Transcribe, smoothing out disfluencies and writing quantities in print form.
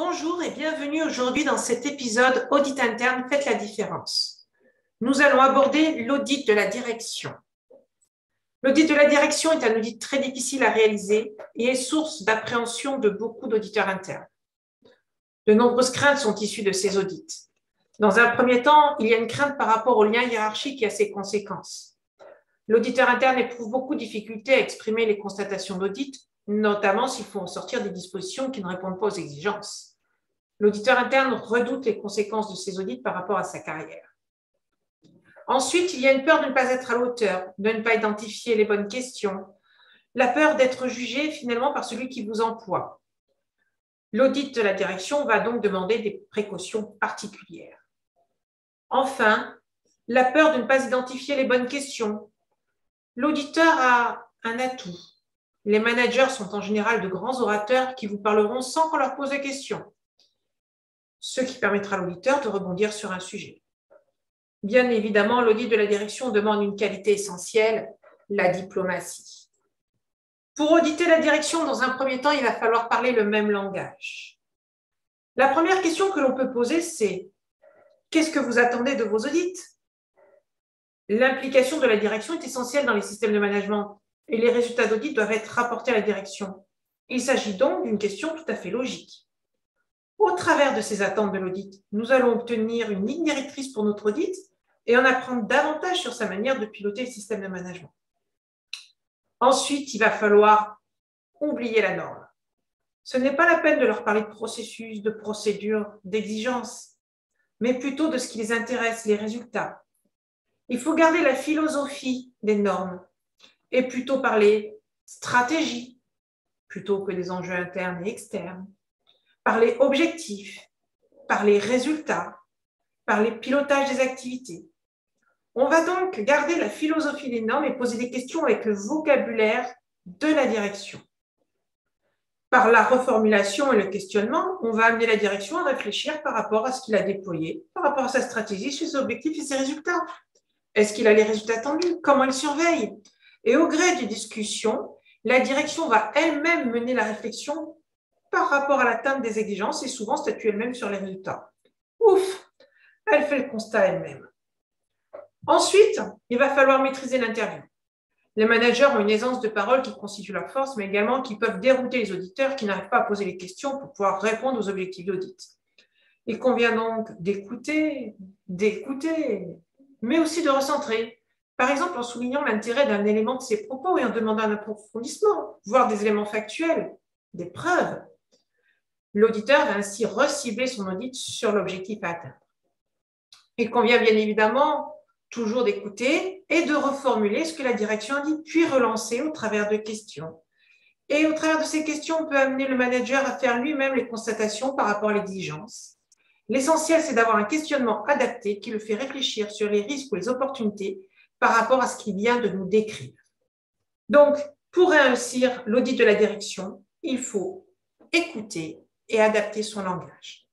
Bonjour et bienvenue aujourd'hui dans cet épisode Audit interne, faites la différence. Nous allons aborder l'audit de la direction. L'audit de la direction est un audit très difficile à réaliser et est source d'appréhension de beaucoup d'auditeurs internes. De nombreuses craintes sont issues de ces audits. Dans un premier temps, il y a une crainte par rapport au lien hiérarchique et à ses conséquences. L'auditeur interne éprouve beaucoup de difficultés à exprimer les constatations d'audit, notamment s'il faut en sortir des dispositions qui ne répondent pas aux exigences. L'auditeur interne redoute les conséquences de ces audits par rapport à sa carrière. Ensuite, il y a une peur de ne pas être à la hauteur, de ne pas identifier les bonnes questions, la peur d'être jugé finalement par celui qui vous emploie. L'audit de la direction va donc demander des précautions particulières. Enfin, la peur de ne pas identifier les bonnes questions. L'auditeur a un atout. Les managers sont en général de grands orateurs qui vous parleront sans qu'on leur pose de questions, ce qui permettra à l'auditeur de rebondir sur un sujet. Bien évidemment, l'audit de la direction demande une qualité essentielle, la diplomatie. Pour auditer la direction, dans un premier temps, il va falloir parler le même langage. La première question que l'on peut poser, c'est « Qu'est-ce que vous attendez de vos audits ?» L'implication de la direction est essentielle dans les systèmes de management et les résultats d'audit doivent être rapportés à la direction. Il s'agit donc d'une question tout à fait logique. Au travers de ces attentes de l'audit, nous allons obtenir une ligne directrice pour notre audit et en apprendre davantage sur sa manière de piloter le système de management. Ensuite, il va falloir oublier la norme. Ce n'est pas la peine de leur parler de processus, de procédures, d'exigences, mais plutôt de ce qui les intéresse, les résultats. Il faut garder la philosophie des normes et plutôt parler stratégie plutôt que des enjeux internes et externes, parler objectifs, parler résultats, parler pilotage des activités. On va donc garder la philosophie des normes et poser des questions avec le vocabulaire de la direction. Par la reformulation et le questionnement, on va amener la direction à réfléchir par rapport à ce qu'il a déployé, par rapport à sa stratégie, ses objectifs et ses résultats. Est-ce qu'il a les résultats attendus? Comment il surveille? Et au gré des discussions, la direction va elle-même mener la réflexion par rapport à l'atteinte des exigences et souvent statuer elle-même sur les résultats. Ouf, elle fait le constat elle-même. Ensuite, il va falloir maîtriser l'interview. Les managers ont une aisance de parole qui constitue leur force, mais également qui peuvent dérouter les auditeurs qui n'arrivent pas à poser les questions pour pouvoir répondre aux objectifs d'audit. Il convient donc d'écouter, mais aussi de recentrer. Par exemple, en soulignant l'intérêt d'un élément de ses propos et en demandant un approfondissement, voire des éléments factuels, des preuves. L'auditeur va ainsi recibler son audit sur l'objectif à atteindre. Il convient bien évidemment toujours d'écouter et de reformuler ce que la direction a dit, puis relancer au travers de questions. Et au travers de ces questions, on peut amener le manager à faire lui-même les constatations par rapport à l'exigence. L'essentiel, c'est d'avoir un questionnement adapté qui le fait réfléchir sur les risques ou les opportunités par rapport à ce qu'il vient de nous décrire. Donc, pour réussir l'audit de la direction, il faut écouter et adapter son langage.